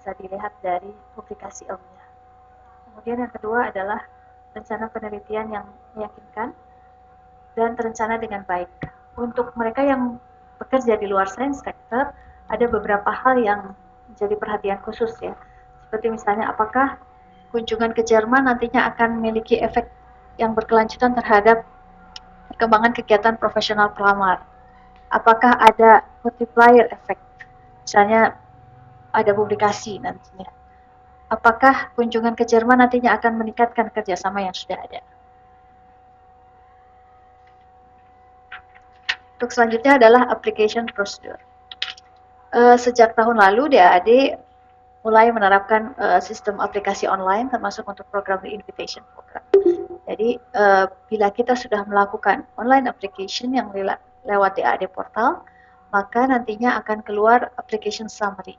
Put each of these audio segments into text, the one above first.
bisa dilihat dari publikasi ilmiah. Kemudian yang kedua adalah rencana penelitian yang meyakinkan dan terencana dengan baik. Untuk mereka yang bekerja di luar science sector, ada beberapa hal yang menjadi perhatian khusus ya. Seperti misalnya apakah kunjungan ke Jerman nantinya akan memiliki efek yang berkelanjutan terhadap perkembangan kegiatan profesional pelamar. Apakah ada multiplier effect, misalnya ada publikasi nantinya. Apakah kunjungan ke Jerman nantinya akan meningkatkan kerjasama yang sudah ada. Untuk selanjutnya adalah application procedure. Sejak tahun lalu DAAD mulai menerapkan sistem aplikasi online termasuk untuk program re-invitation program. Jadi bila kita sudah melakukan online application yang lewat DAAD portal, maka nantinya akan keluar application summary.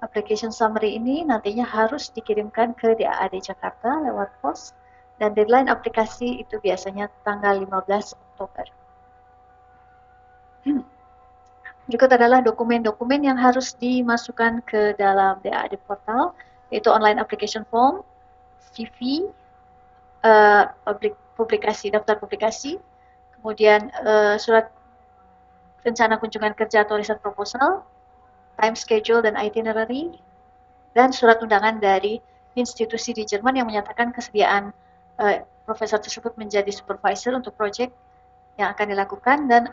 Application summary ini nantinya harus dikirimkan ke DAAD Jakarta lewat pos dan deadline aplikasi itu biasanya tanggal 15 Oktober. Berikut adalah dokumen-dokumen yang harus dimasukkan ke dalam DAAD portal, yaitu online application form, CV, publikasi, daftar publikasi, kemudian surat rencana kunjungan kerja atau riset proposal, time schedule dan itinerary, dan surat undangan dari institusi di Jerman yang menyatakan kesediaan profesor tersebut menjadi supervisor untuk proyek yang akan dilakukan dan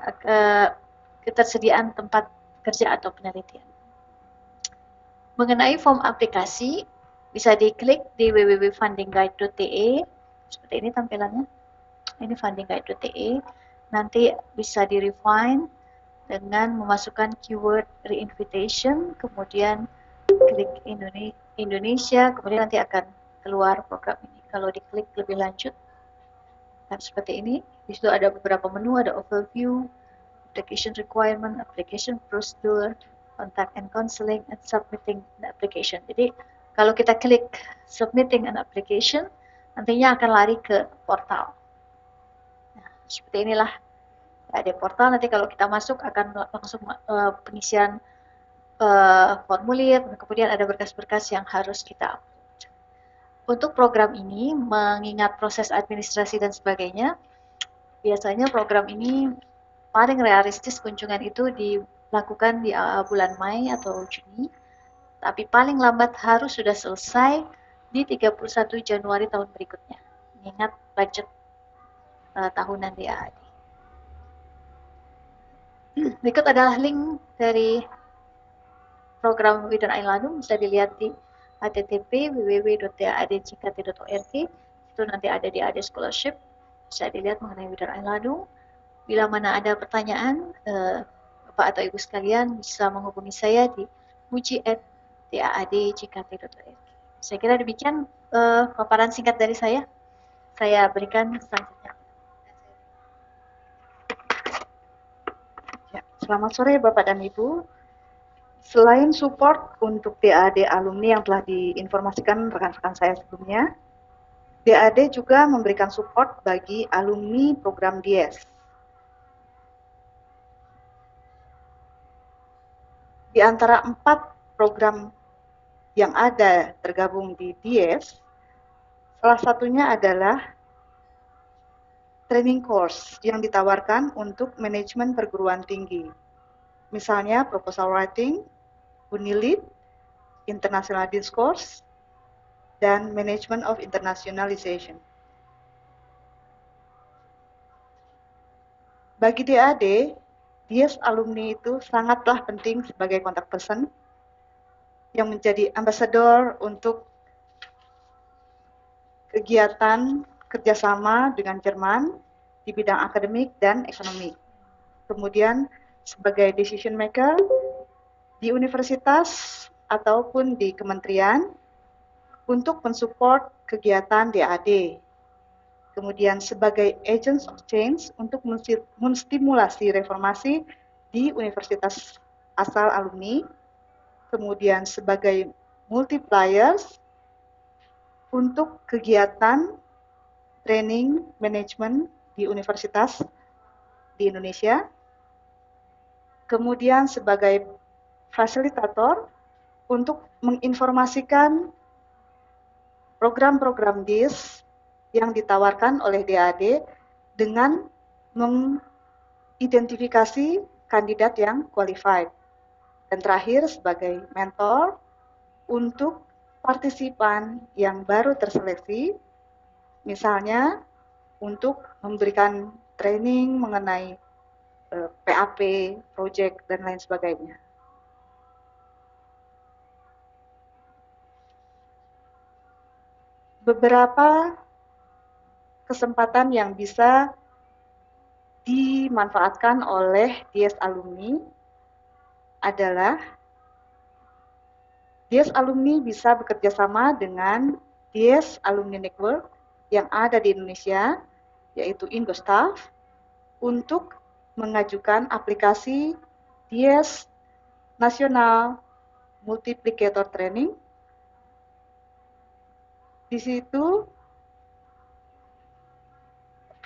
ketersediaan tempat kerja atau penelitian. Mengenai form aplikasi, bisa diklik di www.fundingguide.te, seperti ini tampilannya. Ini fundingguide.te, nanti bisa di-refine dengan memasukkan keyword re-invitation, kemudian klik Indonesia, kemudian nanti akan keluar program ini. Kalau diklik lebih lanjut, akan seperti ini. Di situ ada beberapa menu, ada overview, application requirement, application procedure, contact and counseling, and submitting the application. Jadi kalau kita klik submitting an application, nantinya akan lari ke portal. Nah, seperti inilah ada portal. Nanti kalau kita masuk akan langsung pengisian formulir, kemudian ada berkas-berkas yang harus kita upload. Untuk program ini, mengingat proses administrasi dan sebagainya, biasanya program ini paling realistis kunjungan itu dilakukan di bulan Mei atau Juni, tapi paling lambat harus sudah selesai di 31 Januari tahun berikutnya, mengingat budget tahunan DAAD. Berikut adalah link dari program Widon Ailanum, bisa dilihat di http://www.daadjkt.org. Itu nanti ada di DAAD Scholarship, bisa dilihat mengenai Widon Ailanum. Bila mana ada pertanyaan, Bapak atau Ibu sekalian bisa menghubungi saya di muji@daadjkt.org. Saya kira demikian paparan singkat dari saya. Saya berikan selanjutnya. Ya, selamat sore Bapak dan Ibu. Selain support untuk DAAD alumni yang telah diinformasikan rekan-rekan saya sebelumnya, DAAD juga memberikan support bagi alumni program DIES. Di antara 4 program yang ada tergabung di DIES, salah satunya adalah training course yang ditawarkan untuk manajemen perguruan tinggi. Misalnya proposal writing, Unilead, International Discourse, dan Management of Internationalization. Bagi DAAD, DIES alumni itu sangatlah penting sebagai kontak person yang menjadi ambassador untuk kegiatan kerjasama dengan Jerman di bidang akademik dan ekonomi. Kemudian sebagai decision maker di universitas ataupun di kementerian untuk mensupport kegiatan DAAD. Kemudian sebagai agents of change untuk menstimulasi reformasi di universitas asal alumni. Kemudian sebagai multipliers untuk kegiatan training manajemen di universitas di Indonesia. Kemudian sebagai fasilitator untuk menginformasikan program-program DIS yang ditawarkan oleh DAAD dengan mengidentifikasi kandidat yang qualified. Dan terakhir sebagai mentor untuk partisipan yang baru terseleksi, misalnya untuk memberikan training mengenai PAP, project, dan lain sebagainya. Beberapa kesempatan yang bisa dimanfaatkan oleh DS alumni adalah DS alumni bisa bekerja sama dengan DS Alumni Network yang ada di Indonesia, yaitu Indostaf, untuk mengajukan aplikasi DS Nasional Multiplicator Training. Di situ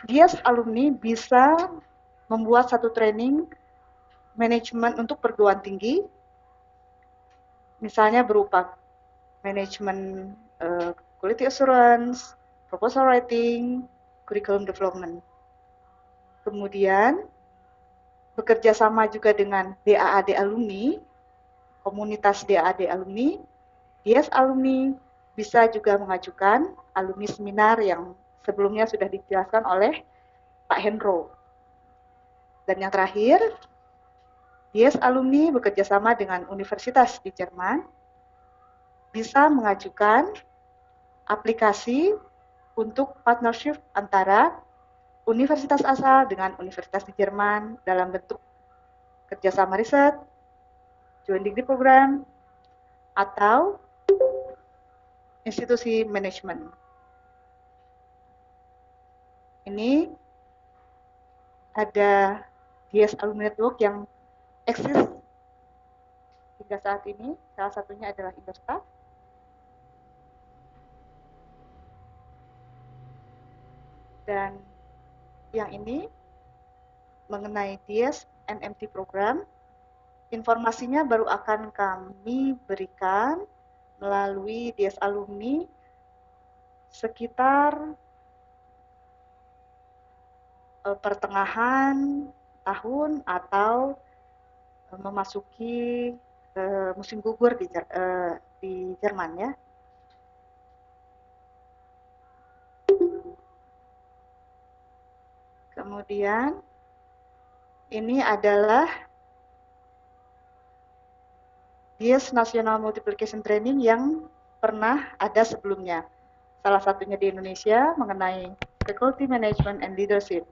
DS alumni bisa membuat satu training manajemen untuk perguruan tinggi, misalnya berupa manajemen quality assurance, proposal writing, curriculum development. Kemudian bekerja sama juga dengan DAAD alumni, komunitas DAAD alumni, DS alumni bisa juga mengajukan alumni seminar yang sebelumnya sudah dijelaskan oleh Pak Hendro. Dan yang terakhir, DS alumni bekerja sama dengan universitas di Jerman, bisa mengajukan aplikasi untuk partnership antara universitas asal dengan universitas di Jerman dalam bentuk kerjasama riset, joint degree program, atau institusi manajemen. Ini ada DS Alumni Network yang eksis hingga saat ini, salah satunya adalah Indostaf. Dan yang ini mengenai DS NMT program, informasinya baru akan kami berikan melalui DS alumni sekitar pertengahan tahun atau memasuki musim gugur di Jerman ya. Kemudian ini adalah DS National Multiplication Training yang pernah ada sebelumnya. Salah satunya di Indonesia mengenai Faculty Management and Leadership.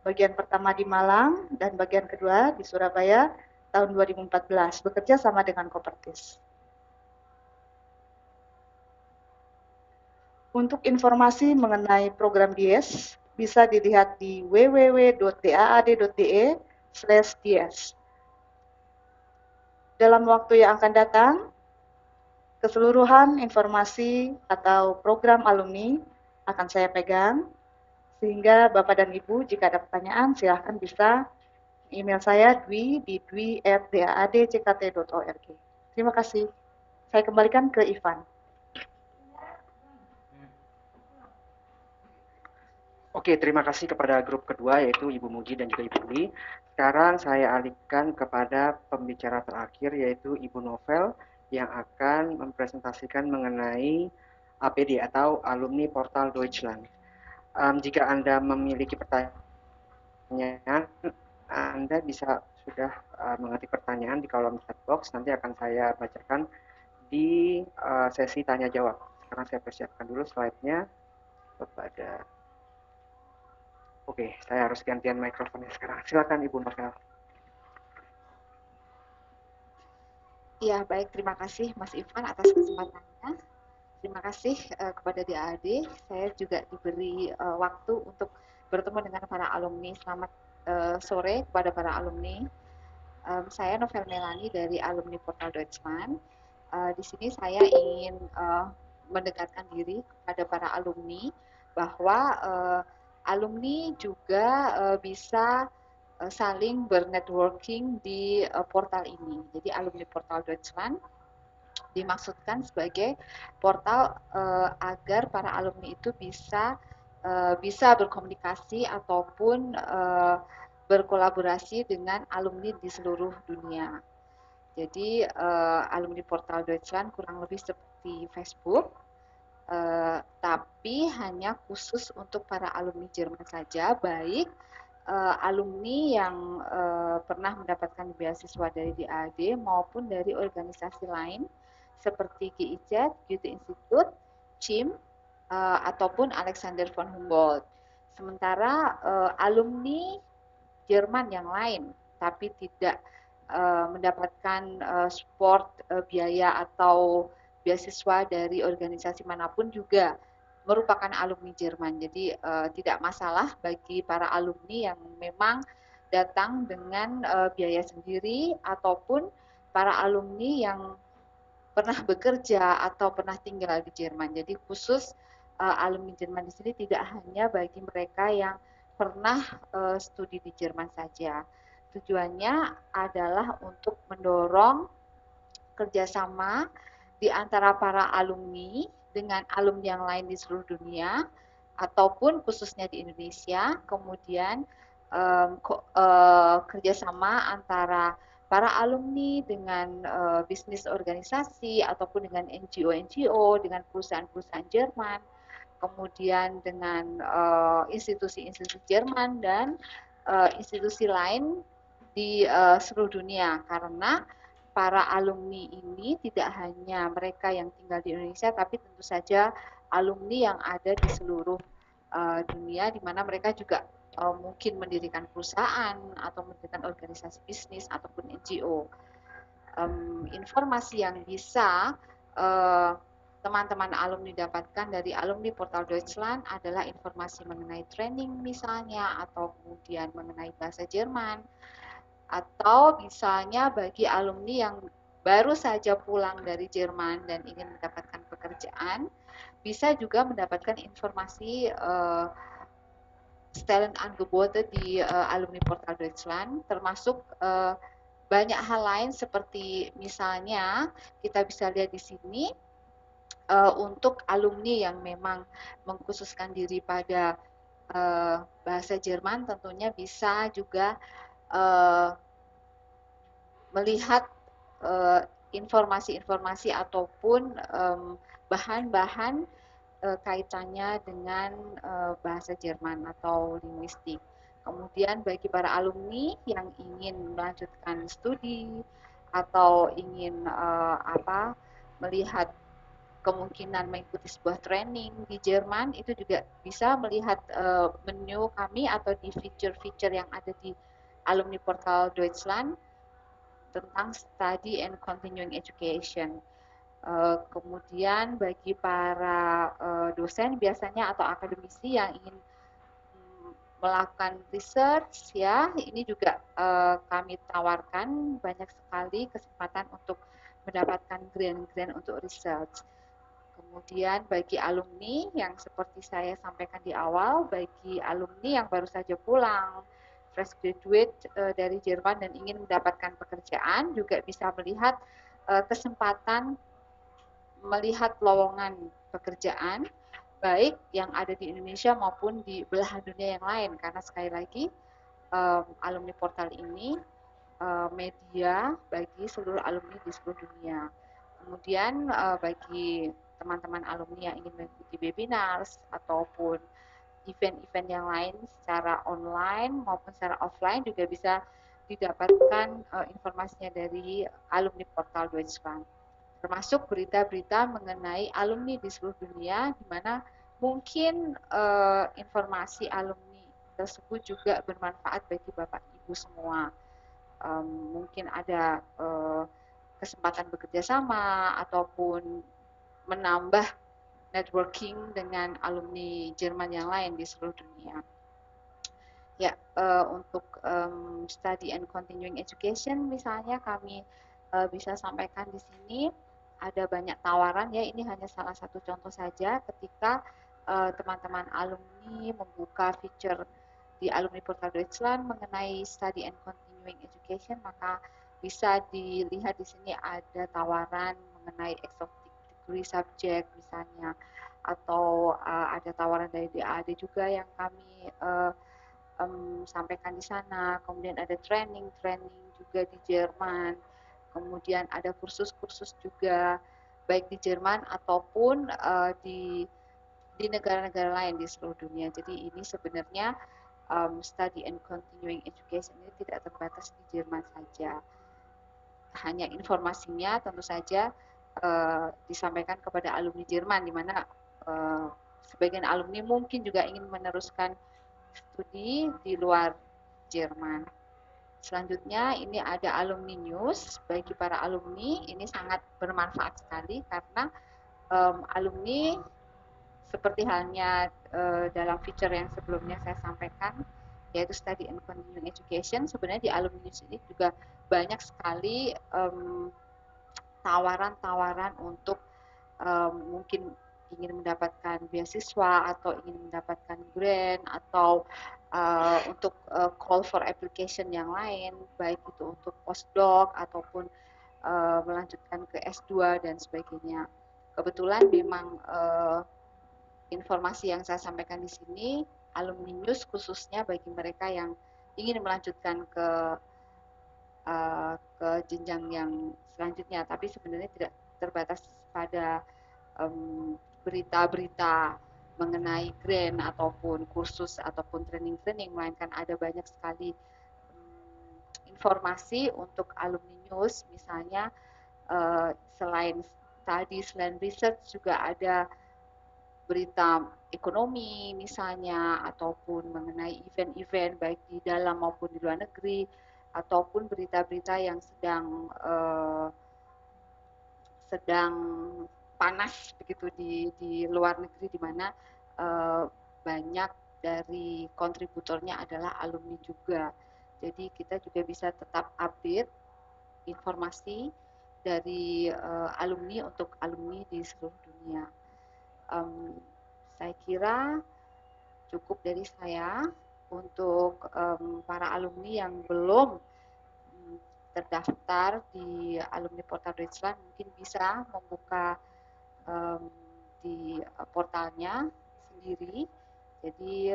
Bagian pertama di Malang dan bagian kedua di Surabaya tahun 2014, bekerja sama dengan Kopertis. Untuk informasi mengenai program DS, bisa dilihat di www.daad.de/ds. Dalam waktu yang akan datang, keseluruhan informasi atau program alumni akan saya pegang, sehingga Bapak dan Ibu jika ada pertanyaan silahkan bisa email saya dwi@daadckt.org. Terima kasih. Saya kembalikan ke Ivan. Oke, terima kasih kepada grup kedua yaitu Ibu Muji dan juga Ibu Dwi. Sekarang saya alihkan kepada pembicara terakhir yaitu Ibu Novel yang akan mempresentasikan mengenai APD atau Alumni Portal Deutschland. Jika Anda memiliki pertanyaan, Anda bisa sudah mengetik pertanyaan di kolom chat box, nanti akan saya bacakan di sesi tanya jawab. Sekarang saya persiapkan dulu slide-nya kepada... Oke, saya harus gantian mikrofonnya sekarang. Silakan Ibu Novel. Ya, baik. Terima kasih Mas Ivan atas kesempatannya. Terima kasih kepada DAAD. Saya juga diberi waktu untuk bertemu dengan para alumni. Selamat sore kepada para alumni. Saya Novel Melani dari Alumni Portal Deutschland. Di sini saya ingin mendekatkan diri kepada para alumni bahwa alumni juga bisa saling bernetworking di portal ini. Jadi Alumni Portal Deutschland dimaksudkan sebagai portal agar para alumni itu bisa berkomunikasi ataupun berkolaborasi dengan alumni di seluruh dunia. Jadi alumni portal Deutschland kurang lebih seperti Facebook, tapi hanya khusus untuk para alumni Jerman saja, baik alumni yang pernah mendapatkan beasiswa dari DAAD maupun dari organisasi lain seperti GIZ, Goethe Institut, CIM, ataupun Alexander von Humboldt. Sementara alumni Jerman yang lain tapi tidak mendapatkan support biaya atau beasiswa dari organisasi manapun juga merupakan alumni Jerman. Jadi tidak masalah bagi para alumni yang memang datang dengan biaya sendiri ataupun para alumni yang pernah bekerja atau pernah tinggal di Jerman. Jadi khusus alumni Jerman di sini tidak hanya bagi mereka yang pernah studi di Jerman saja. Tujuannya adalah untuk mendorong kerjasama di antara para alumni dengan alumni yang lain di seluruh dunia ataupun khususnya di Indonesia, kemudian kerjasama antara para alumni dengan bisnis organisasi ataupun dengan NGO-NGO, dengan perusahaan-perusahaan Jerman, kemudian dengan institusi-institusi Jerman dan institusi lain di seluruh dunia, karena para alumni ini tidak hanya mereka yang tinggal di Indonesia, tapi tentu saja alumni yang ada di seluruh dunia, di mana mereka juga mungkin mendirikan perusahaan atau mendirikan organisasi bisnis ataupun NGO. Informasi yang bisa teman-teman alumni dapatkan dari alumni portal Deutschland adalah informasi mengenai training misalnya, atau kemudian mengenai bahasa Jerman, atau misalnya bagi alumni yang baru saja pulang dari Jerman dan ingin mendapatkan pekerjaan, bisa juga mendapatkan informasi Stellenangebote di alumni portal Deutschland, termasuk banyak hal lain seperti misalnya kita bisa lihat di sini untuk alumni yang memang mengkhususkan diri pada bahasa Jerman, tentunya bisa juga melihat informasi-informasi ataupun bahan-bahan kaitannya dengan bahasa Jerman atau linguistik. Kemudian bagi para alumni yang ingin melanjutkan studi atau ingin melihat kemungkinan mengikuti sebuah training di Jerman, itu juga bisa melihat menu kami atau di feature-feature yang ada di alumni portal Deutschland tentang study and continuing education. Kemudian bagi para dosen biasanya atau akademisi yang ingin melakukan research, ya, ini juga kami tawarkan banyak sekali kesempatan untuk mendapatkan grant-grant untuk research. Kemudian bagi alumni yang seperti saya sampaikan di awal, bagi alumni yang baru saja pulang, fresh graduate dari Jerman dan ingin mendapatkan pekerjaan, juga bisa melihat kesempatan melihat lowongan pekerjaan, baik yang ada di Indonesia maupun di belahan dunia yang lain. Karena sekali lagi, alumni portal ini media bagi seluruh alumni di seluruh dunia. Kemudian bagi teman-teman alumni yang ingin mengikuti webinars ataupun event-event yang lain secara online maupun secara offline juga bisa didapatkan informasinya dari alumni portal Deutschland. Termasuk berita-berita mengenai alumni di seluruh dunia, di mana mungkin informasi alumni tersebut juga bermanfaat bagi Bapak Ibu semua. Mungkin ada kesempatan bekerja sama ataupun menambah networking dengan alumni Jerman yang lain di seluruh dunia. Ya, untuk study and continuing education misalnya kami bisa sampaikan di sini ada banyak tawaran, ya, ini hanya salah satu contoh saja ketika teman-teman alumni membuka feature di alumni portal Deutschland mengenai study and continuing education, maka bisa dilihat di sini ada tawaran mengenai exotic degree subject misalnya, atau ada tawaran dari DAAD juga yang kami sampaikan di sana. Kemudian ada training juga di Jerman, kemudian ada kursus-kursus juga baik di Jerman ataupun di negara-negara lain di seluruh dunia. Jadi ini sebenarnya study and continuing education ini tidak terbatas di Jerman saja. Hanya informasinya tentu saja disampaikan kepada alumni Jerman, di mana sebagian alumni mungkin juga ingin meneruskan studi di luar Jerman. Selanjutnya ini ada alumni news. Bagi para alumni ini sangat bermanfaat sekali karena alumni seperti halnya dalam feature yang sebelumnya saya sampaikan, yaitu study and continuing education. Sebenarnya di alumni news ini juga banyak sekali tawaran-tawaran untuk mungkin ingin mendapatkan beasiswa atau ingin mendapatkan grant atau untuk call for application yang lain, baik itu untuk postdoc ataupun melanjutkan ke S2 dan sebagainya. Kebetulan memang informasi yang saya sampaikan di sini alumni news khususnya bagi mereka yang ingin melanjutkan ke jenjang yang selanjutnya, tapi sebenarnya tidak terbatas pada berita-berita mengenai grant ataupun kursus ataupun training-training, melainkan ada banyak sekali informasi untuk alumni news. Misalnya selain tadi, selain research juga ada berita ekonomi misalnya, ataupun mengenai event-event baik di dalam maupun di luar negeri, ataupun berita-berita yang sedang panas begitu di luar negeri, di mana banyak dari kontributornya adalah alumni juga. Jadi kita juga bisa tetap update informasi dari alumni untuk alumni di seluruh dunia. Saya kira cukup dari saya. Untuk para alumni yang belum terdaftar di alumni portal Deutschland, mungkin bisa membuka di portalnya sendiri. Jadi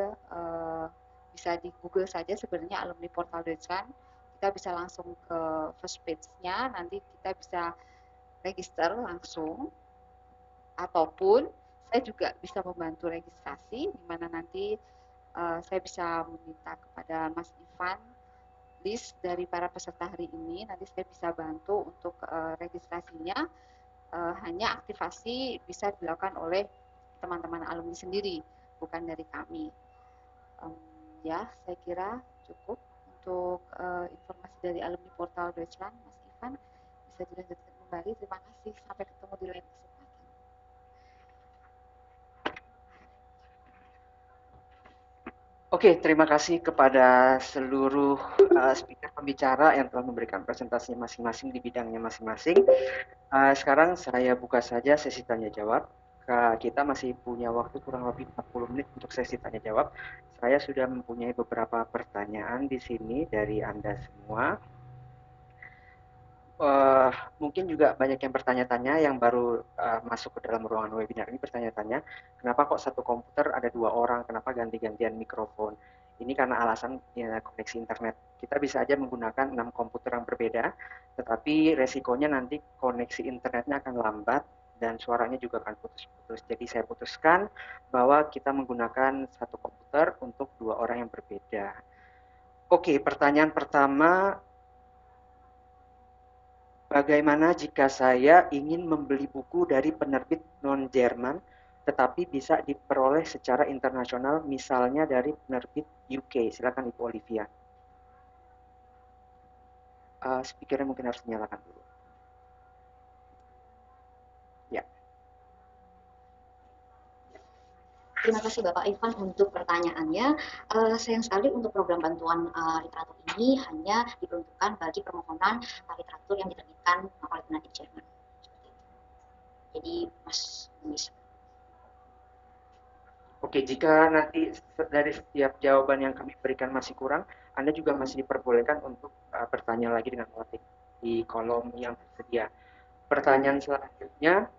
bisa di Google saja sebenarnya alumni portal Deutschland. Kita bisa langsung ke first page-nya, nanti kita bisa register langsung, ataupun saya juga bisa membantu registrasi, di mana nanti saya bisa meminta kepada Mas Ivan list dari para peserta hari ini. Nanti saya bisa bantu untuk registrasinya. Hanya aktivasi bisa dilakukan oleh teman-teman alumni sendiri, bukan dari kami. Ya, saya kira cukup untuk informasi dari alumni portal Deutschland. Mas Ivan bisa dilanjutkan kembali. Terima kasih. Sampai ketemu di lain kesempatan. Oke, terima kasih kepada seluruh speaker pembicara yang telah memberikan presentasinya masing-masing di bidangnya masing-masing. Sekarang saya buka saja sesi tanya jawab. Kita masih punya waktu kurang lebih 40 menit untuk sesi tanya jawab. Saya sudah mempunyai beberapa pertanyaan di sini dari Anda semua. Mungkin juga banyak yang bertanya-tanya yang baru masuk ke dalam ruangan webinar ini bertanya-tanya, kenapa kok satu komputer ada 2 orang, kenapa ganti-gantian mikrofon? Ini karena alasan ya, koneksi internet. Kita bisa aja menggunakan 6 komputer yang berbeda, tetapi resikonya nanti koneksi internetnya akan lambat dan suaranya juga akan putus-putus. Jadi saya putuskan bahwa kita menggunakan satu komputer untuk 2 orang yang berbeda. Oke, pertanyaan pertama, bagaimana jika saya ingin membeli buku dari penerbit non-Jerman, tetapi bisa diperoleh secara internasional, misalnya dari penerbit UK? Silakan Ibu Olivia. Speakernya mungkin harus dinyalakan dulu. Ya. Terima kasih Bapak Ivan untuk pertanyaannya. Sayang sekali untuk program bantuan literatur ini hanya diperuntukkan bagi permohonan literatur yang diterbitkan oleh penerbit Jerman. Jadi Mas Luis. Oke, jika nanti dari setiap jawaban yang kami berikan masih kurang, Anda juga masih diperbolehkan untuk bertanya lagi dengan mengetik di kolom yang tersedia. Pertanyaan selanjutnya,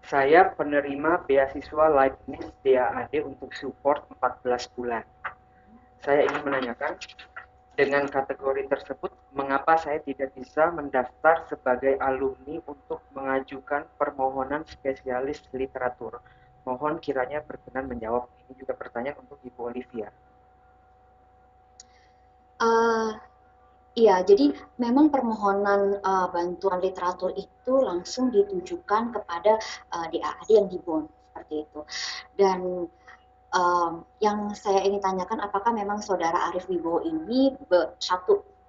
saya penerima beasiswa Leibniz DAAD untuk support 14 bulan. Saya ingin menanyakan, dengan kategori tersebut, mengapa saya tidak bisa mendaftar sebagai alumni untuk mengajukan permohonan spesialis literatur? Mohon kiranya berkenan menjawab. Ini juga pertanyaan untuk Ibu Olivia. Iya, jadi memang permohonan bantuan literatur itu langsung ditujukan kepada DAAD yang di Bonn, seperti itu. Dan yang saya ingin tanyakan, apakah memang Saudara Arief Wibowo ini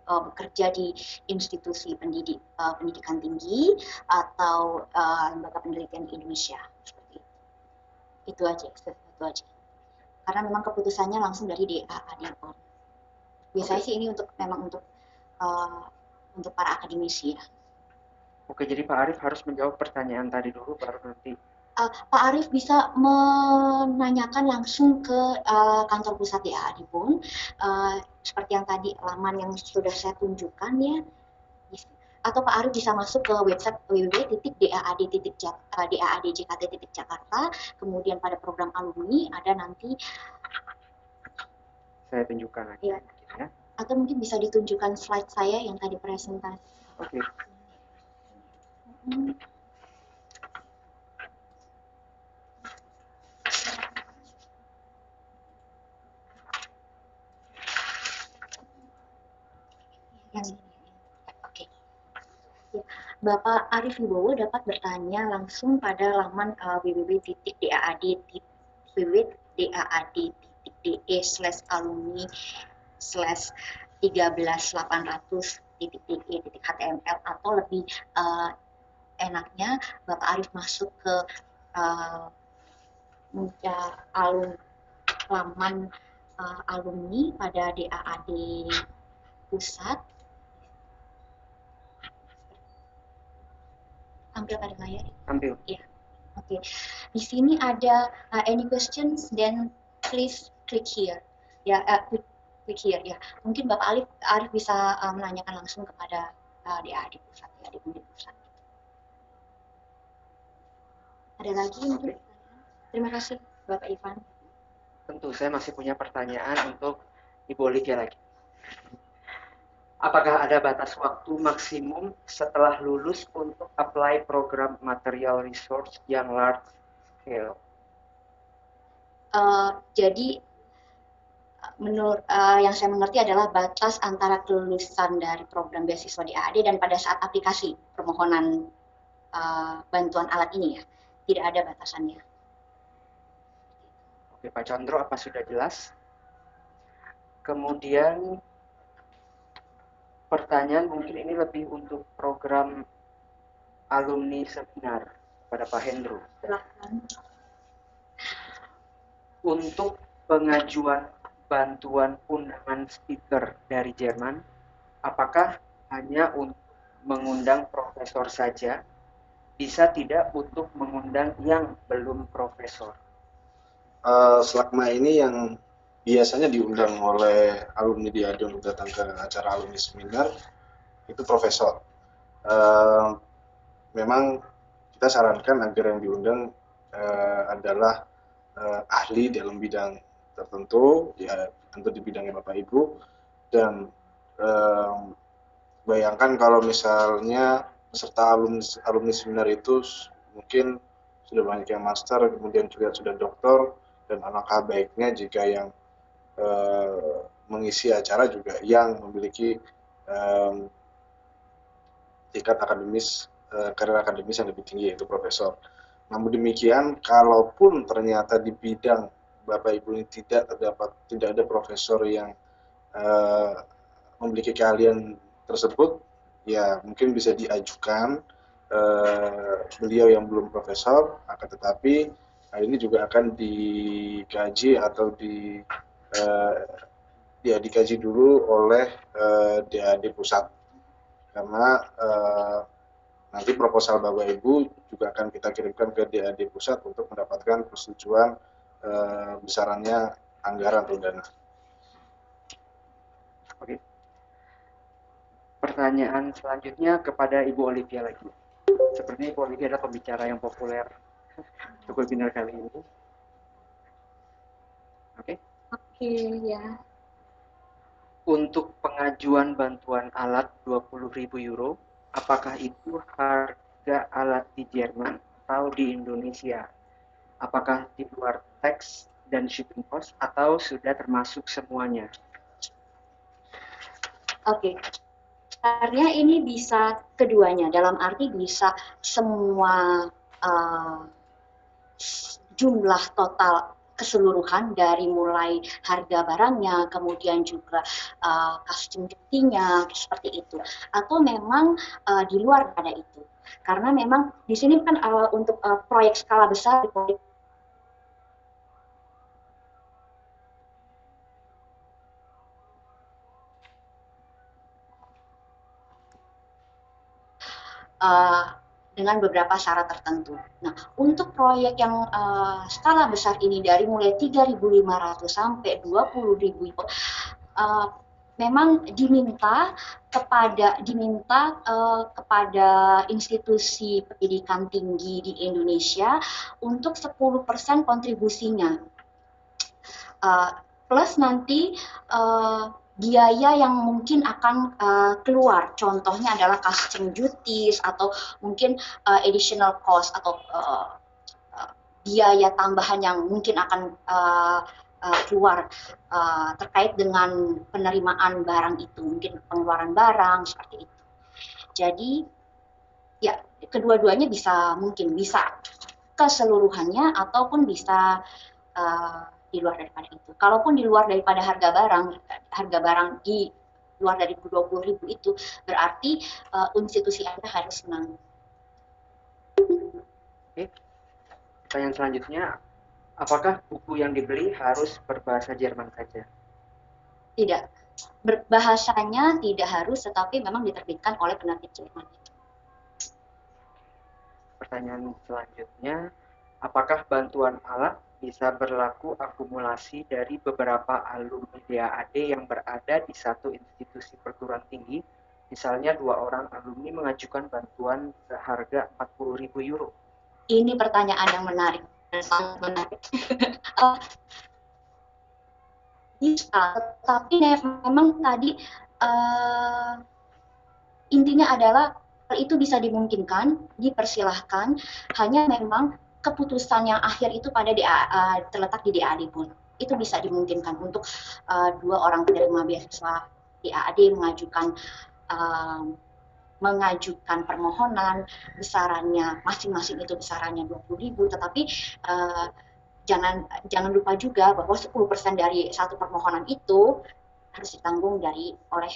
bekerja di institusi pendidikan tinggi atau lembaga penelitian di Indonesia, seperti itu. Itu aja. Karena memang keputusannya langsung dari DAAD Bonn. Biasanya sih ini memang untuk para akademisi ya. Oke, jadi Pak Arief harus menjawab pertanyaan tadi dulu, baru nanti. Pak Arief bisa menanyakan langsung ke kantor pusat DAAD Bonn, seperti yang tadi laman yang sudah saya tunjukkan ya. Atau Pak Arief bisa masuk ke website www.daadjkt.jakarta, kemudian pada program alumni ada nanti. Saya tunjukkan lagi. Ya. Ya. Atau mungkin bisa ditunjukkan slide saya yang tadi presentasi. Oke. Oke. Ya. Bapak Arief Wibowo dapat bertanya langsung pada laman www.daad.de/alumni/13800.de.html, atau lebih enaknya Bapak Arief masuk ke laman alumni pada DAAD pusat. Tampil pada layar? Tampil. Ya. Oke. Di sini ada any questions, then please click here. Ya, click here ya. Mungkin Bapak Arief bisa menanyakan langsung kepada DAAD pusat ya, di pusat. Ada lagi mungkin? Terima kasih Bapak Ivan. Tentu, saya masih punya pertanyaan untuk Ibu Olivia lagi. Apakah ada batas waktu maksimum setelah lulus untuk apply program material resource yang large scale? Jadi menurut yang saya mengerti adalah batas antara kelulusan dari program beasiswa DAAD dan pada saat aplikasi permohonan bantuan alat ini ya, tidak ada batasannya. Oke, Pak Chandro, apa sudah jelas? Kemudian pertanyaan mungkin ini lebih untuk program alumni seminar pada Pak Hendro. Silakan. Untuk pengajuan bantuan undangan speaker dari Jerman, apakah hanya untuk mengundang profesor saja, bisa tidak untuk mengundang yang belum profesor? Selama ini yang biasanya diundang oleh alumni DAAD untuk datang ke acara alumni seminar itu profesor. Memang kita sarankan agar yang diundang adalah ahli dalam bidang tertentu, ya tentu di bidangnya Bapak Ibu, dan bayangkan kalau misalnya peserta alumni seminar itu mungkin sudah banyak yang master, kemudian juga sudah doktor, dan alangkah baiknya jika yang mengisi acara juga yang memiliki tingkat akademis, karir akademis yang lebih tinggi, yaitu profesor. Namun demikian, kalaupun ternyata di bidang Bapak Ibu ini tidak ada profesor yang memiliki keahlian tersebut, ya mungkin bisa diajukan beliau yang belum profesor, akan tetapi hal ini juga akan dikaji atau dikaji dulu oleh DAAD pusat, karena nanti proposal Bapak Ibu juga akan kita kirimkan ke DAAD pusat untuk mendapatkan persetujuan besarannya anggaran atau dana. Oke. Pertanyaan selanjutnya kepada Ibu Olivia lagi. Sepertinya Ibu Olivia adalah pembicara yang populer untuk webinar kali ini. Oke. Oke, ya. Untuk pengajuan bantuan alat 20.000 euro, apakah itu harga alat di Jerman atau di Indonesia? Apakah di luar tax dan shipping cost atau sudah termasuk semuanya? Oke. Sebenarnya ini bisa keduanya, dalam arti bisa semua jumlah total keseluruhan dari mulai harga barangnya, kemudian juga custom duty-nya, seperti itu. Atau memang di luar ada itu. Karena memang di sini kan untuk proyek skala besar, dengan beberapa syarat tertentu. Nah, untuk proyek yang skala besar ini dari mulai 3.500 sampai 20.000, memang diminta kepada institusi pendidikan tinggi di Indonesia untuk 10% kontribusinya. Plus nanti biaya yang mungkin akan keluar, contohnya adalah custom duties atau mungkin additional cost atau biaya tambahan yang mungkin akan keluar terkait dengan penerimaan barang itu, mungkin pengeluaran barang seperti itu. Jadi ya kedua-duanya mungkin bisa keseluruhannya ataupun bisa di luar daripada itu. Kalaupun di luar daripada harga barang di luar dari 20.000 itu berarti institusi Anda harus menanggung. Oke. Pertanyaan selanjutnya, apakah buku yang dibeli harus berbahasa Jerman saja? Tidak. Bahasanya tidak harus, tetapi memang diterbitkan oleh penerbit Jerman. Pertanyaan selanjutnya, apakah bantuan alat bisa berlaku akumulasi dari beberapa alumni DAAD yang berada di satu institusi perguruan tinggi? Misalnya 2 orang alumni mengajukan bantuan seharga 40.000 euro. Ini pertanyaan yang menarik, sangat menarik. Bisa, tetapi memang tadi intinya adalah itu bisa dimungkinkan, dipersilahkan, hanya memang keputusan yang akhir itu terletak di DAAD pun. Itu bisa dimungkinkan untuk 2 orang penerima beasiswa DAAD mengajukan permohonan, besarannya masing-masing itu besarannya 20.000, tetapi jangan lupa juga bahwa 10% dari satu permohonan itu harus ditanggung oleh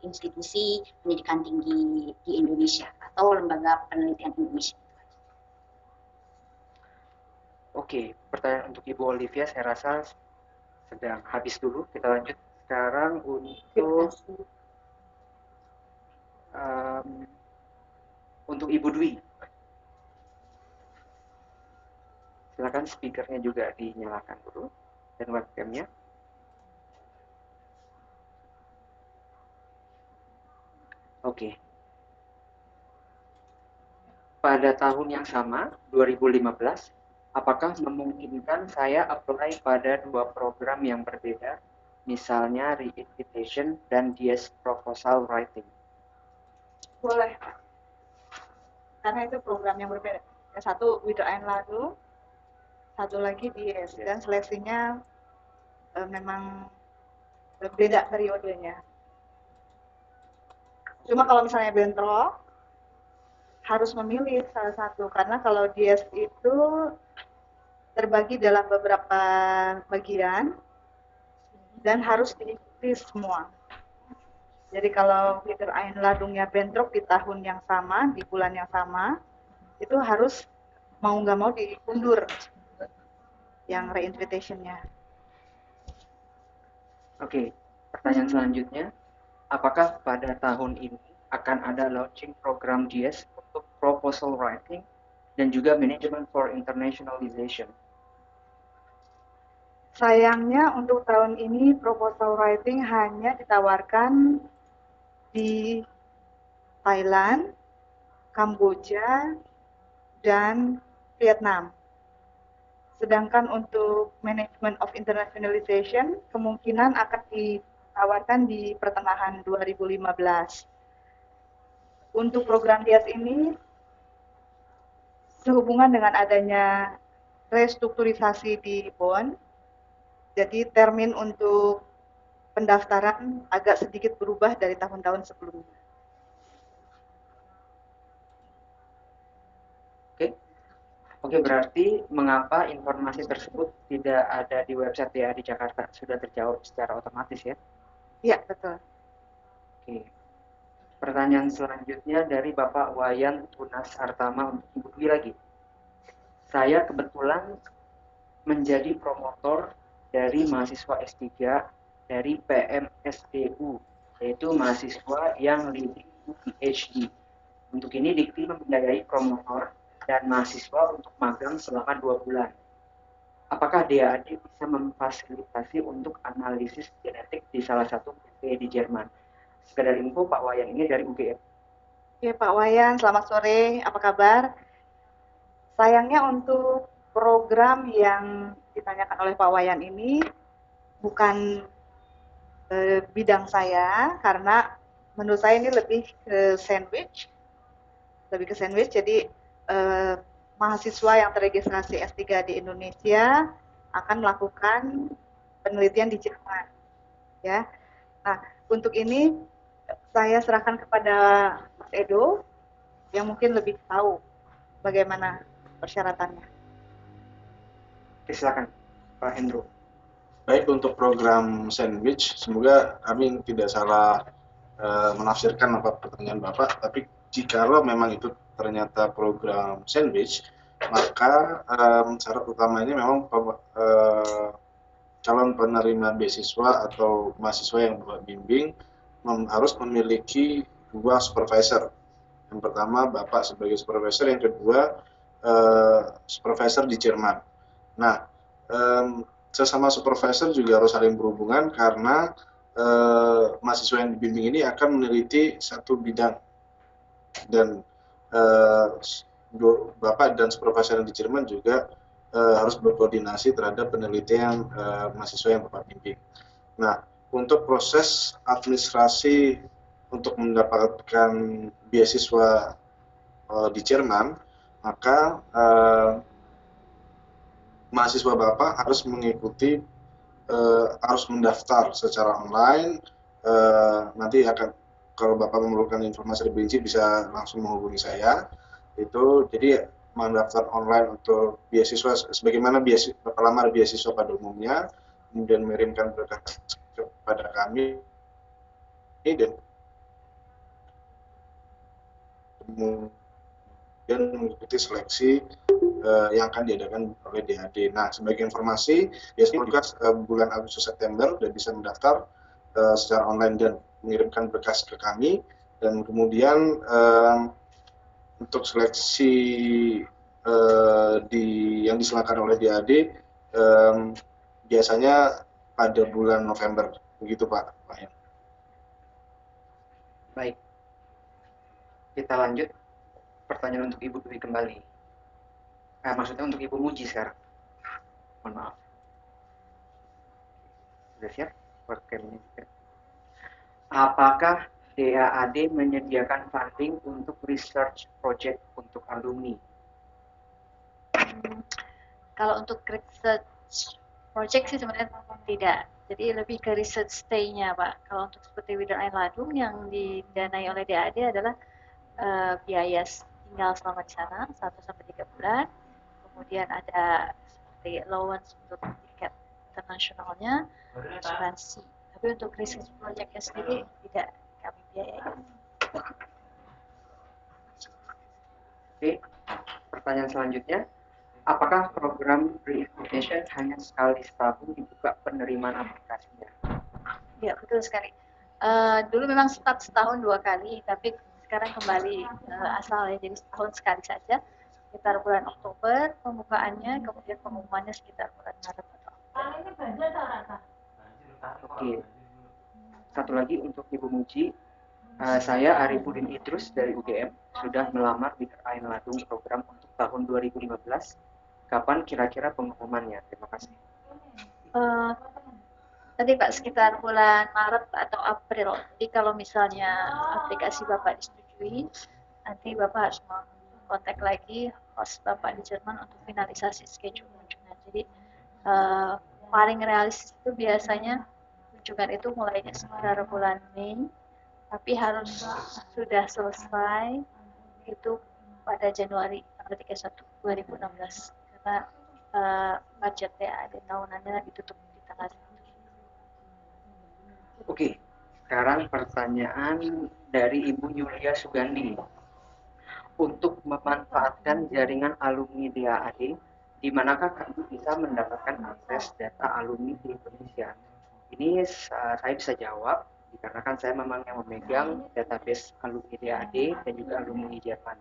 institusi pendidikan tinggi di Indonesia atau lembaga penelitian Indonesia. Oke, pertanyaan untuk Ibu Olivia saya rasa sedang habis dulu. Kita lanjut sekarang untuk Ibu Dwi. Silakan speakernya juga dinyalakan dulu dan webcamnya. Oke. Pada tahun yang sama, 2015, apakah memungkinkan saya apply pada 2 program yang berbeda, misalnya Re-Invitation dan DS Proposal Writing? Boleh, karena itu program yang berbeda. Yang satu Wiederein lalu, satu lagi DS, dan seleksinya memang berbeda periodenya. Cuma kalau misalnya bentrok, harus memilih salah satu, karena kalau DS itu terbagi dalam beberapa bagian dan harus diikuti semua. Jadi kalau Wiederein ladungnya bentrok di tahun yang sama, di bulan yang sama, itu harus mau nggak mau diundur yang re-invitation-nya. Oke, pertanyaan selanjutnya, apakah pada tahun ini akan ada launching program DS untuk proposal writing dan juga management for internationalization? Sayangnya untuk tahun ini proposal writing hanya ditawarkan di Thailand, Kamboja, dan Vietnam. Sedangkan untuk Management of Internationalization kemungkinan akan ditawarkan di pertengahan 2015. Untuk program HIAS ini sehubungan dengan adanya restrukturisasi di BON, jadi termin untuk pendaftaran agak sedikit berubah dari tahun-tahun sebelumnya. Oke, berarti mengapa informasi tersebut tidak ada di website DAAD Jakarta? Sudah terjawab secara otomatis ya? Iya, betul. Oke. Pertanyaan selanjutnya dari Bapak Wayan Tunas Artama untuk Ibu Dwi lagi. Saya kebetulan menjadi promotor dari mahasiswa S3 dari PMSDU, yaitu mahasiswa yang leading PhD. Untuk ini Dikti membiayai promotor dan mahasiswa untuk magang selama 2 bulan. Apakah DAAD bisa memfasilitasi untuk analisis genetik di salah satu PT di Jerman? Sekedar info, Pak Wayan ini dari UGM. Oke, Pak Wayan, selamat sore. Apa kabar? Sayangnya untuk program yang ditanyakan oleh Pak Wayan ini bukan bidang saya, karena menurut saya ini lebih ke sandwich. Jadi mahasiswa yang terregistrasi S3 di Indonesia akan melakukan penelitian di Jerman. Ya. Nah, untuk ini saya serahkan kepada Mas Edo yang mungkin lebih tahu bagaimana persyaratannya. Silakan, Pak Hendro. Baik, untuk program sandwich, semoga kami tidak salah menafsirkan apa pertanyaan Bapak, tapi jikalau memang itu ternyata program sandwich, maka syarat utamanya memang calon penerima beasiswa atau mahasiswa yang berbimbing harus memiliki 2 supervisor. Yang pertama Bapak sebagai supervisor, yang kedua supervisor di Jerman. Nah, sesama supervisor juga harus saling berhubungan karena mahasiswa yang dibimbing ini akan meneliti satu bidang, dan Bapak dan supervisor yang di Jerman juga harus berkoordinasi terhadap penelitian mahasiswa yang Bapak bimbing. Nah, untuk proses administrasi untuk mendapatkan beasiswa di Jerman, maka mahasiswa Bapak harus mengikuti, harus mendaftar secara online. Nanti akan, kalau Bapak memerlukan informasi lebih rinci bisa langsung menghubungi saya. Itu jadi mendaftar online untuk beasiswa sebagaimana Bapak lamar beasiswa pada umumnya, kemudian mengirimkan berkas kepada kami dan kemudian mengikuti seleksi yang akan diadakan oleh DAAD. Nah, sebagai informasi, biasanya juga bulan Agustus September sudah bisa mendaftar secara online dan mengirimkan berkas ke kami, dan kemudian untuk seleksi yang diselenggarakan oleh DAAD biasanya pada bulan November, begitu Pak. Baik, kita lanjut. Pertanyaan untuk Ibu Dwi kembali. Maksudnya untuk Ibu Muji sekarang. Mohon maaf. Sudah siap? Apakah DAAD menyediakan funding untuk research project untuk alumni? Kalau untuk research project sih sebenarnya tidak. Jadi lebih ke research stay-nya, Pak. Kalau untuk seperti Widon Air Ladung yang didanai oleh DAAD adalah biaya tinggal selama di sana 1-3 bulan. Kemudian ada seperti allowance untuk tiket internasionalnya, asuransi. Tapi untuk research project-nya sendiri tidak kami biayai. Oke, pertanyaan selanjutnya. Apakah program re-education hanya sekali setahun dibuka penerimaan aplikasinya? Ya, betul sekali. Dulu memang start setahun 2 kali, tapi sekarang kembali asal ya, jadi setahun sekali saja. Sekitar bulan Oktober pembukaannya, kemudian pengumumannya sekitar bulan Maret. Oke. Satu lagi untuk Ibu Muji. Saya Arifudin Idrus dari UGM, sudah melamar di Ain Ladung program untuk tahun 2015. Kapan kira-kira pengumumannya? Terima kasih. Nanti Pak sekitar bulan Maret atau April. Jadi kalau misalnya aplikasi Bapak disetujui, nanti Bapak harus kontak lagi host Bapak di Jerman untuk finalisasi schedule kunjungan. Jadi paling realistis itu biasanya kunjungan itu mulainya sekitar bulan Mei, tapi harus sudah selesai itu pada Januari tanggal 31 2016 karena budgetnya ada tahunannya ditutup di tanggal itu. Oke, sekarang pertanyaan dari Ibu Yulia Sugandi. Untuk memanfaatkan jaringan alumni DAAD, di manakah kami bisa mendapatkan akses data alumni di Indonesia? Ini saya bisa jawab, dikarenakan saya memang yang memegang database alumni DAAD dan juga alumni Jerman.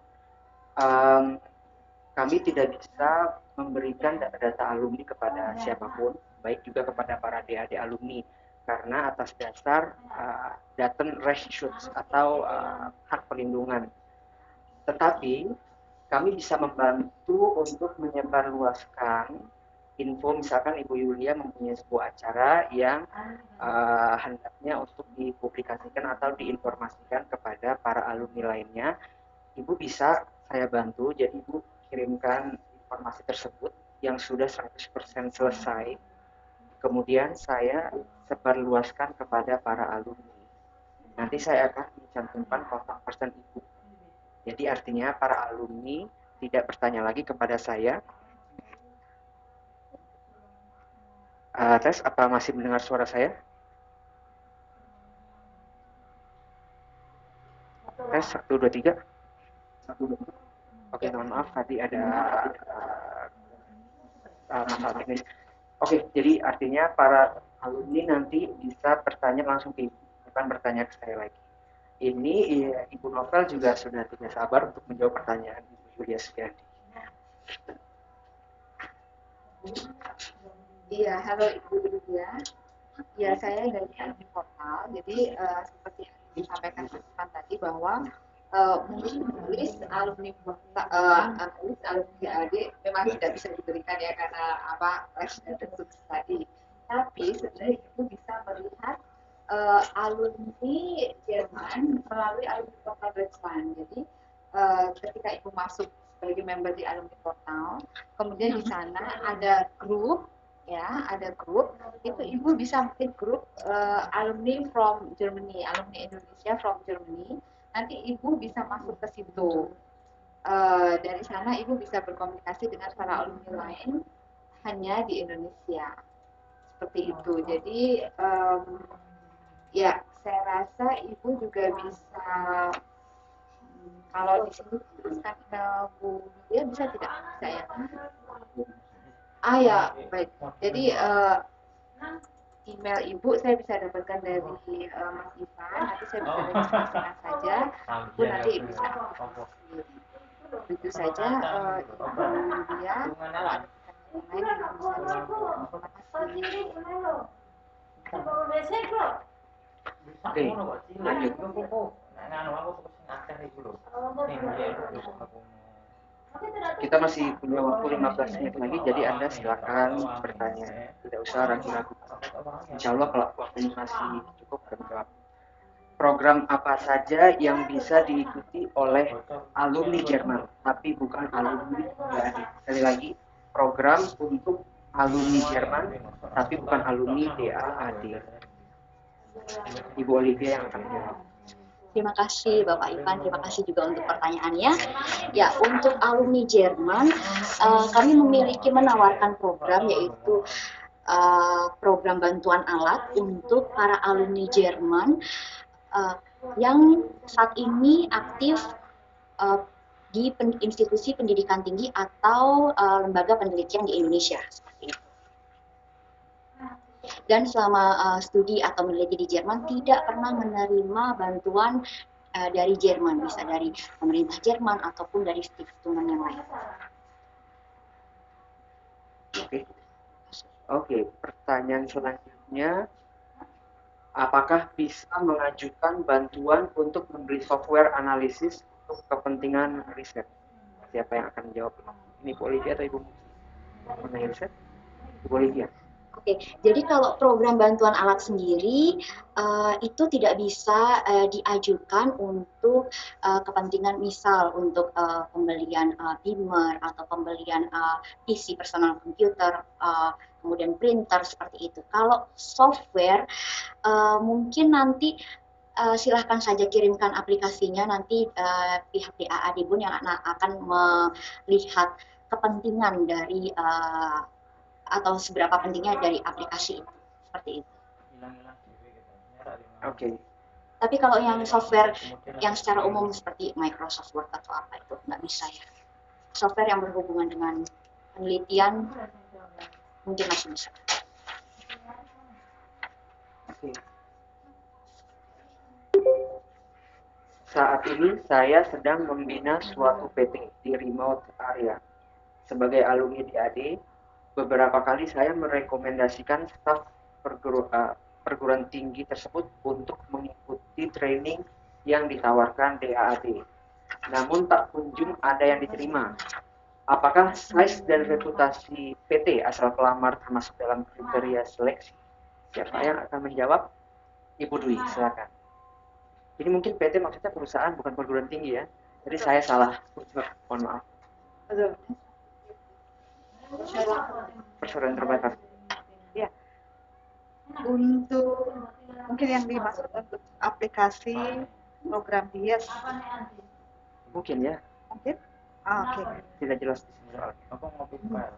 Kami tidak bisa memberikan data alumni kepada siapapun, baik juga kepada para DAAD alumni, karena atas dasar Datenrechtsschutz atau hak perlindungan. Tetapi kami bisa membantu untuk menyebarluaskan info, misalkan Ibu Yulia mempunyai sebuah acara yang hendaknya untuk dipublikasikan atau diinformasikan kepada para alumni lainnya, Ibu bisa saya bantu, jadi Ibu kirimkan informasi tersebut yang sudah 100% selesai, kemudian saya sebarluaskan kepada para alumni. Nanti saya akan mencantumkan kontak person Ibu. Jadi artinya para alumni tidak bertanya lagi kepada saya. Tes, apa masih mendengar suara saya? Tes 1, 2, 3. Oke, mohon maaf tadi ada masalah teknis. Oke, jadi artinya para alumni nanti bisa bertanya langsung ke Ibu, bukan bertanya ke saya lagi. Ini Ibu Novel juga sudah tidak sabar untuk menjawab pertanyaan Ibu Yulia Sugandi. Iya, halo Ibu Yulia. Ya, saya dari alumni portal. Jadi seperti yang disampaikan Mas Ivan tadi bahwa mungkin list alumni AD memang tidak bisa diberikan ya karena flash dan tadi. Tapi sebenarnya Ibu bisa melihat alumni Jerman melalui alumni portal Deutschland. Jadi ketika Ibu masuk sebagai member di alumni portal, kemudian di sana ada grup, ya, ada grup. Itu Ibu bisa klik grup alumni from Germany, alumni Indonesia from Germany. Nanti Ibu bisa masuk ke situ. Dari sana Ibu bisa berkomunikasi dengan para alumni lain hanya di Indonesia. Seperti itu. Jadi ya, saya rasa Ibu juga bisa, kalau di sini tuliskan email Bu Yulia bisa tidak? Bisa ya? Ya, baik. Jadi email Ibu saya bisa dapatkan dari Mas Ivan, nanti saya bisa registrasikan saja. Ibu nanti bisa sendiri. Begitu saja Ibu Yulia, kalau ada pertanyaan lain Ibu bisa jawab. Terima kasih. Oke, lanjut. Kita masih punya waktu 15 menit lagi, jadi Anda silakan bertanya. Tidak usah ragu-ragu. Insya Allah kalau waktunya masih cukup akan jawab. Program apa saja yang bisa diikuti oleh alumni Jerman, tapi bukan alumni DAAD? Sekali lagi, program untuk alumni Jerman, tapi bukan alumni DAAD. Ibu Olivia yang akan menjawab. Terima kasih Bapak Ivan, terima kasih juga untuk pertanyaannya. Ya, untuk alumni Jerman, kami memiliki menawarkan program yaitu program bantuan alat untuk para alumni Jerman yang saat ini aktif di institusi pendidikan tinggi atau lembaga penelitian di Indonesia. Seperti itu. Dan selama studi atau meneliti di Jerman tidak pernah menerima bantuan dari Jerman, bisa dari pemerintah Jerman ataupun dari stiftungan yang lain. Oke, pertanyaan selanjutnya apakah bisa mengajukan bantuan untuk membeli software analisis untuk kepentingan riset? Siapa yang akan menjawab? Ini Bu Olivia atau Ibu Musi? Mengenai riset? Ibu Olivia. Oke, jadi kalau program bantuan alat sendiri itu tidak bisa diajukan untuk kepentingan misal untuk pembelian beamer atau pembelian PC personal computer, kemudian printer seperti itu. Kalau software mungkin nanti silahkan saja kirimkan aplikasinya, nanti pihak DAAD pun yang akan melihat kepentingan dari atau seberapa pentingnya dari aplikasi itu, seperti itu. Oke. Tapi kalau yang software yang secara umum seperti Microsoft Word atau apa itu nggak bisa ya. Software yang berhubungan dengan penelitian mungkin masih bisa. Oke. Saat ini saya sedang membina suatu PT di remote area. Sebagai alumni DAD, beberapa kali saya merekomendasikan staf perguruan tinggi tersebut untuk mengikuti training yang ditawarkan DAAD. Namun tak kunjung ada yang diterima. Apakah size dan reputasi PT asal pelamar termasuk dalam kriteria seleksi? Siapa yang akan menjawab? Ibu Dwi, silakan. Ini mungkin PT maksudnya perusahaan bukan perguruan tinggi ya. Jadi saya salah. Mohon maaf. Betul. Perseroan terbatas. Ya. Untuk mungkin yang dimaksud untuk aplikasi program DIAS. Mungkin ya. Mungkin? Oke. Tidak jelas di sini soalnya.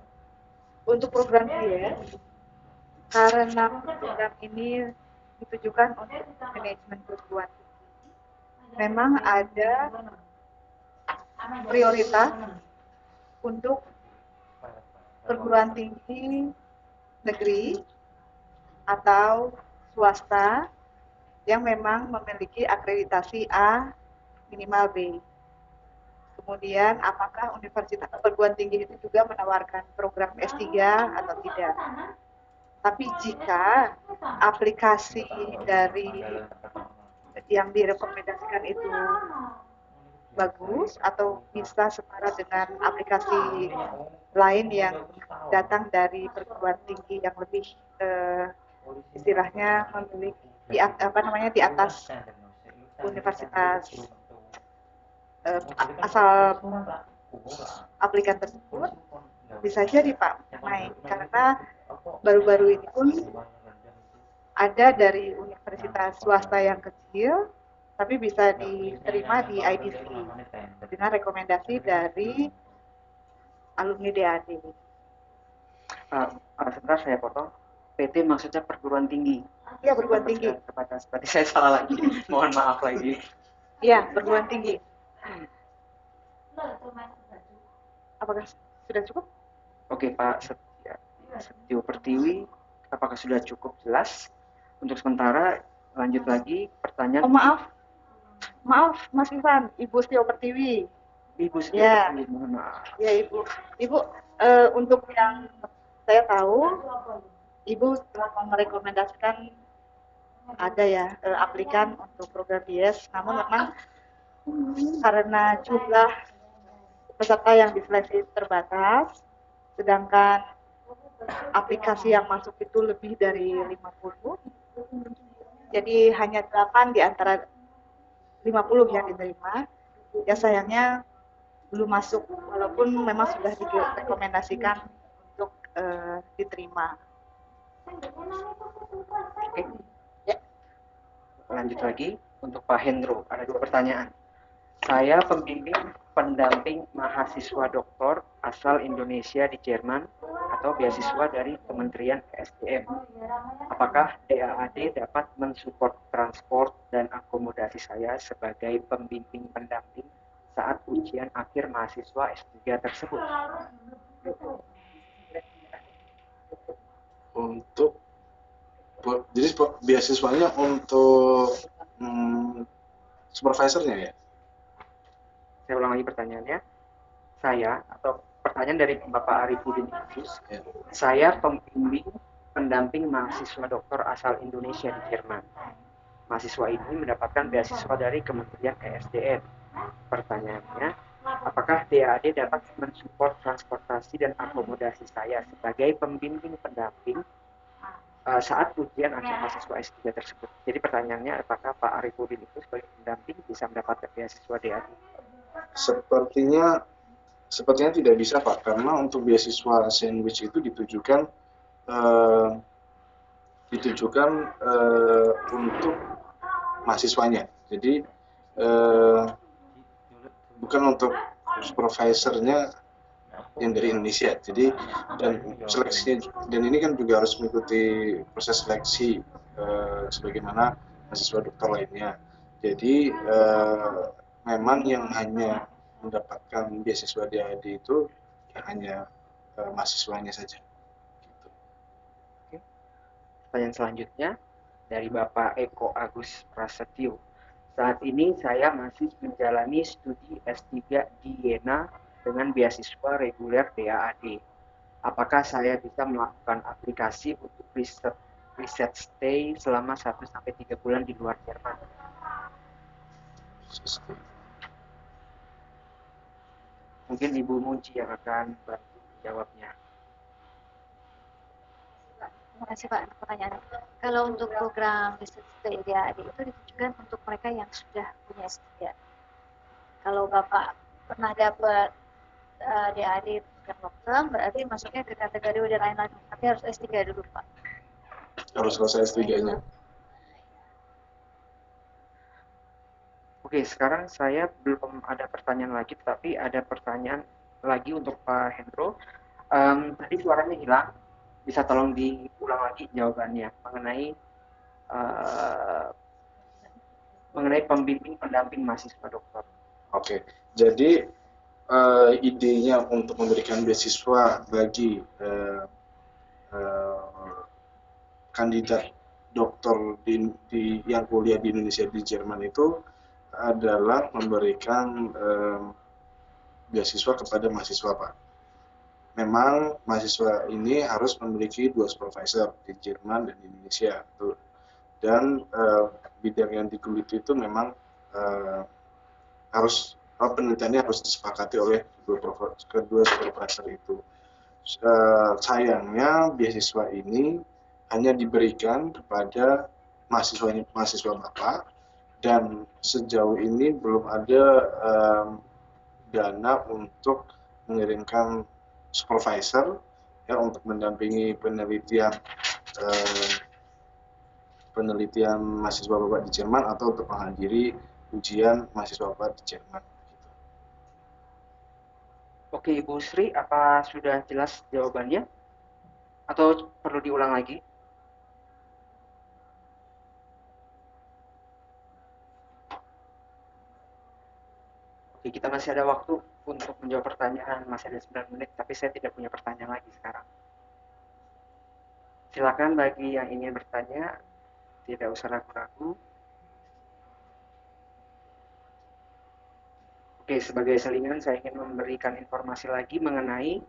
Untuk program DIAS, karena program ini ditujukan untuk manajemen perguruan tinggi, memang ada prioritas untuk perguruan tinggi negeri atau swasta yang memang memiliki akreditasi A minimal B. Kemudian apakah universitas perguruan tinggi itu juga menawarkan program S3 atau tidak. Tapi jika aplikasi dari yang direkomendasikan itu bagus atau bisa setara dengan aplikasi lain yang datang dari perguruan tinggi yang lebih istilahnya memiliki di atas universitas asal aplikan tersebut, bisa jadi Pak naik, karena baru-baru ini pun ada dari universitas swasta yang kecil tapi bisa diterima di IDC dengan rekomendasi dari alumni DAD. Sebentar saya potong. PT maksudnya perguruan tinggi. Iya, perguruan tinggi. Terbatas. Berarti saya salah lagi. Mohon maaf lagi. Iya, perguruan tinggi. Apakah sudah cukup? Oke Pak Setio Pertiwi, apakah sudah cukup jelas? Untuk sementara lanjut lagi pertanyaan. Maaf Mas Ivan, Ibu Setio Pertiwi. Ibu Setio Pertiwi, mohon maaf. Ya Ibu, untuk yang saya tahu, Ibu telah merekomendasikan ada ya aplikan untuk program DIAS, namun memang karena jumlah peserta yang diseleksi terbatas, sedangkan aplikasi yang masuk itu lebih dari 50, jadi hanya 8 di antara 50 yang diterima, ya sayangnya belum masuk, walaupun memang sudah direkomendasikan untuk diterima. Oke. Ya. Lanjut lagi untuk Pak Hendro, ada 2 pertanyaan. Saya pembimbing pendamping mahasiswa doktor asal Indonesia di Jerman atau beasiswa dari Kementerian ESDM. Apakah DAAD dapat mensupport transport dan akomodasi saya sebagai pembimbing pendamping saat ujian akhir mahasiswa S3 tersebut? Untuk jadi beasiswanya untuk supervisornya ya? Saya ulang lagi pertanyaannya. Saya atau pertanyaan dari Bapak Arifudin Khusus, saya pembimbing pendamping mahasiswa doktor asal Indonesia di Jerman. Mahasiswa ini mendapatkan beasiswa dari Kementerian ESDM. Pertanyaannya, apakah DAAD dapat mensupport transportasi dan akomodasi saya sebagai pembimbing pendamping saat ujian akhir mahasiswa S3 tersebut? Jadi pertanyaannya, apakah Pak Arifudin itu sebagai pendamping bisa mendapatkan beasiswa DAAD? Sepertinya tidak bisa, Pak, karena untuk beasiswa sandwich itu ditujukan untuk mahasiswanya. Jadi bukan untuk supervisornya yang dari Indonesia. Jadi dan seleksinya, dan ini kan juga harus mengikuti proses seleksi sebagaimana mahasiswa dokter lainnya. Jadi memang yang hanya mendapatkan beasiswa DAAD itu hanya mahasiswanya saja. Gitu. Oke. Pertanyaan selanjutnya dari Bapak Eko Agus Prasetyo. Saat ini saya masih menjalani studi S3 di Jena dengan beasiswa reguler DAAD. Apakah saya bisa melakukan aplikasi untuk riset stay selama 1-3 bulan di luar Jerman? Mungkin Ibu Munci yang akan bantu jawabnya. Terima kasih Pak untuk pertanyaannya. Kalau untuk program riset stay DAAD itu ditujukan untuk mereka yang sudah punya S3. Kalau Bapak pernah dapat DAAD program dokter, berarti masuknya ke kategori udah lain lagi. Tapi harus S3 dulu Pak. Harus selesai S3-nya. Oke, sekarang saya belum ada pertanyaan lagi, tapi ada pertanyaan lagi untuk Pak Hendro. Tadi suaranya hilang, bisa tolong diulang lagi jawabannya mengenai pembimbing pendamping mahasiswa dokter. Oke, jadi idenya untuk memberikan beasiswa bagi kandidat dokter yang kuliah di Indonesia di Jerman itu adalah memberikan beasiswa kepada mahasiswa, Pak. Memang mahasiswa ini harus memiliki 2 supervisor di Jerman dan di Indonesia, dan bidang yang digeluti itu memang penelitiannya harus disepakati oleh kedua supervisor itu. Sayangnya beasiswa ini hanya diberikan kepada mahasiswa Bapak, dan sejauh ini belum ada dana untuk mengirimkan supervisor ya untuk mendampingi penelitian mahasiswa Bapak di Jerman atau untuk menghadiri ujian mahasiswa Bapak di Jerman. Oke, Ibu Sri, apa sudah jelas jawabannya? Atau perlu diulang lagi? Oke, kita masih ada waktu untuk menjawab pertanyaan, masih ada 9 menit, tapi saya tidak punya pertanyaan lagi sekarang. Silakan bagi yang ingin bertanya, tidak usah ragu-ragu. Oke, sebagai selingan saya ingin memberikan informasi lagi mengenai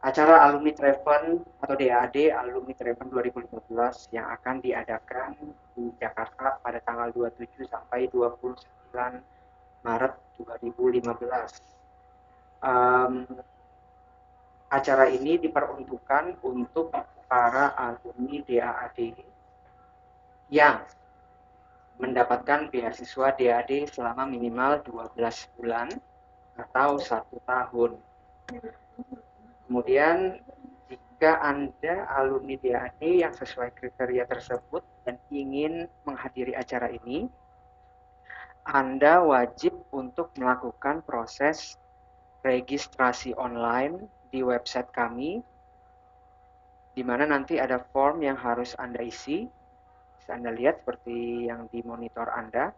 acara Alumni Treven atau DAAD Alumni Treven 2015 yang akan diadakan di Jakarta pada tanggal 27 sampai 29 Maret 2015. Acara ini diperuntukkan untuk para alumni DAAD yang mendapatkan beasiswa DAAD selama minimal 12 bulan atau 1 tahun. Kemudian jika Anda alumni DAAD yang sesuai kriteria tersebut dan ingin menghadiri acara ini, Anda wajib untuk melakukan proses registrasi online di website kami, di mana nanti ada form yang harus Anda isi. Bisa Anda lihat seperti yang di monitor Anda.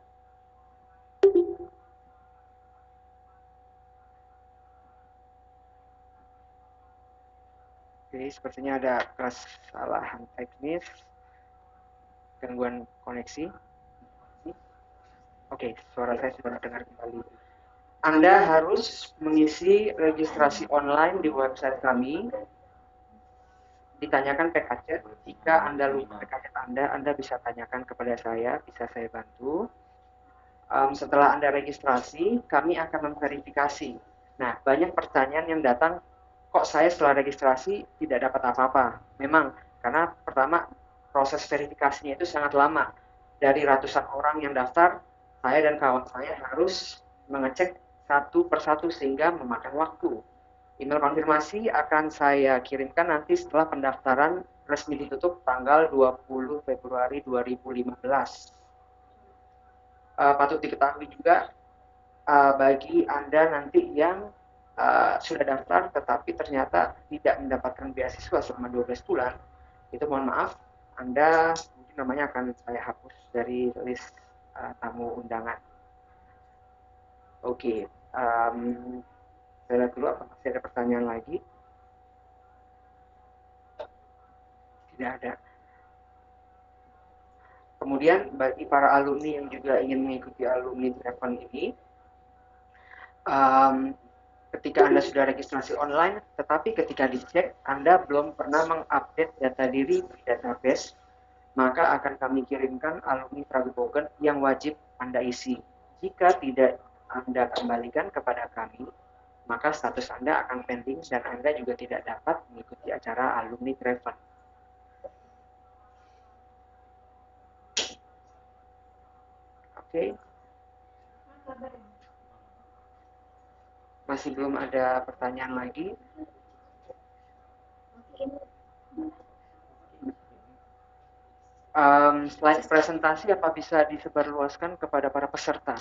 Oke, sepertinya ada kesalahan teknis, gangguan koneksi. Oke, suara saya sudah terdengar kembali. Anda harus mengisi registrasi online di website kami, ditanyakan PKChat. Jika Anda lupa PKChat Anda bisa tanyakan kepada saya, bisa saya bantu. Setelah Anda registrasi, kami akan memverifikasi. Nah, banyak pertanyaan yang datang, kok saya setelah registrasi tidak dapat apa-apa? Memang, karena pertama, proses verifikasinya itu sangat lama. Dari ratusan orang yang daftar, saya dan kawan saya harus mengecek satu persatu sehingga memakan waktu. Email konfirmasi akan saya kirimkan nanti setelah pendaftaran resmi ditutup tanggal 20 Februari 2015. Patut diketahui juga bagi Anda nanti yang sudah daftar tetapi ternyata tidak mendapatkan beasiswa selama 12 bulan, itu mohon maaf, Anda mungkin namanya akan saya hapus dari list tamu undangan. Oke, saya lihat dulu apakah masih ada pertanyaan lagi. Tidak ada. Kemudian bagi para alumni yang juga ingin mengikuti alumni Travel ini, ketika Anda sudah registrasi online, tetapi ketika dicek Anda belum pernah mengupdate data diri di database, maka akan kami kirimkan alumni Tragobogen yang wajib Anda isi. Jika tidak Anda kembalikan kepada kami, maka status Anda akan pending dan Anda juga tidak dapat mengikuti acara alumni Travel. Oke. Masih belum ada pertanyaan lagi. Slide presentasi apa bisa disebarluaskan kepada para peserta?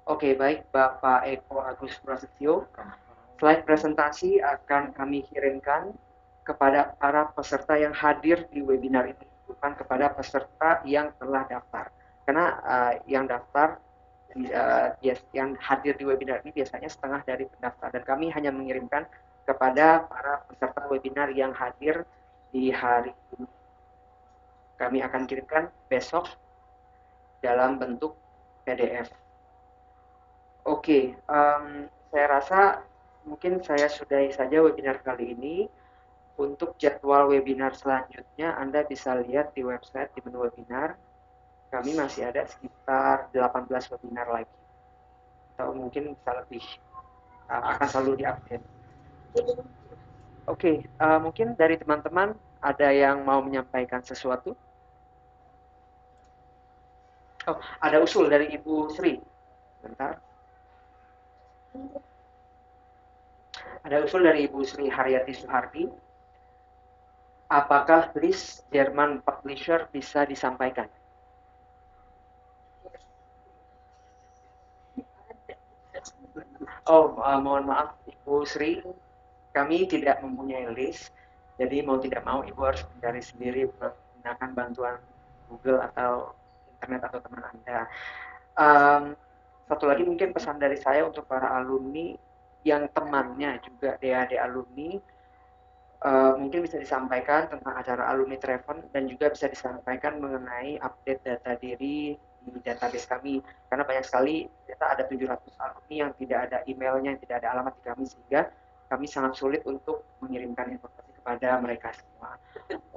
Oke, baik Bapak Eko Agus Prasetyo. Slide presentasi akan kami kirimkan kepada para peserta yang hadir di webinar ini, bukan kepada peserta yang telah daftar. Karena yang daftar, yang hadir di webinar ini biasanya setengah dari pendaftar, dan kami hanya mengirimkan kepada para peserta webinar yang hadir di hari ini. Kami akan kirimkan besok dalam bentuk PDF. Oke, saya rasa mungkin saya sudahi saja webinar kali ini. Untuk jadwal webinar selanjutnya Anda bisa lihat di website di menu webinar. Kami masih ada sekitar 18 webinar lagi, atau mungkin bisa lebih, akan selalu diupdate. Oke, mungkin dari teman-teman ada yang mau menyampaikan sesuatu? Oh, ada usul dari Ibu Sri. Bentar. Ada usul dari Ibu Sri Haryati Suhardi. Apakah list Jerman publisher bisa disampaikan? Oh, mohon maaf Ibu Sri, kami tidak mempunyai list. Jadi mau tidak mau Ibu harus mencari sendiri menggunakan bantuan Google atau internet atau teman Anda. Satu lagi mungkin pesan dari saya untuk para alumni yang temannya juga DAD alumni, mungkin bisa disampaikan tentang acara alumni Travel dan juga bisa disampaikan mengenai update data diri di database kami, karena banyak sekali kita ada 700 alumni yang tidak ada emailnya, yang tidak ada alamat di kami, sehingga kami sangat sulit untuk mengirimkan informasi kepada mereka semua.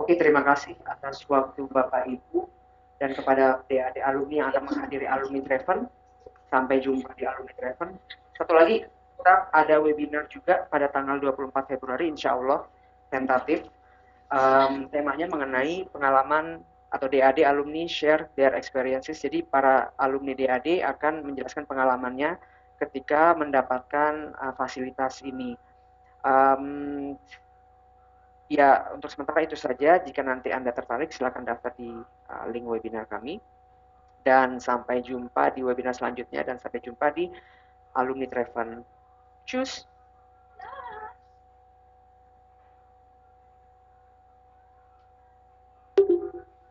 Oke, terima kasih atas waktu Bapak Ibu dan kepada DAD alumni yang akan menghadiri alumni Travel. Sampai jumpa di alumni Travel. Satu lagi, kita ada webinar juga pada tanggal 24 Februari, insya Allah tentatif. Temanya mengenai pengalaman atau DAD alumni share their experiences. Jadi para alumni DAD akan menjelaskan pengalamannya ketika mendapatkan fasilitas ini. Ya, untuk sementara itu saja. Jika nanti Anda tertarik, silakan daftar di link webinar kami. Dan sampai jumpa di webinar selanjutnya, dan sampai jumpa di alumni Travel. Tschüss.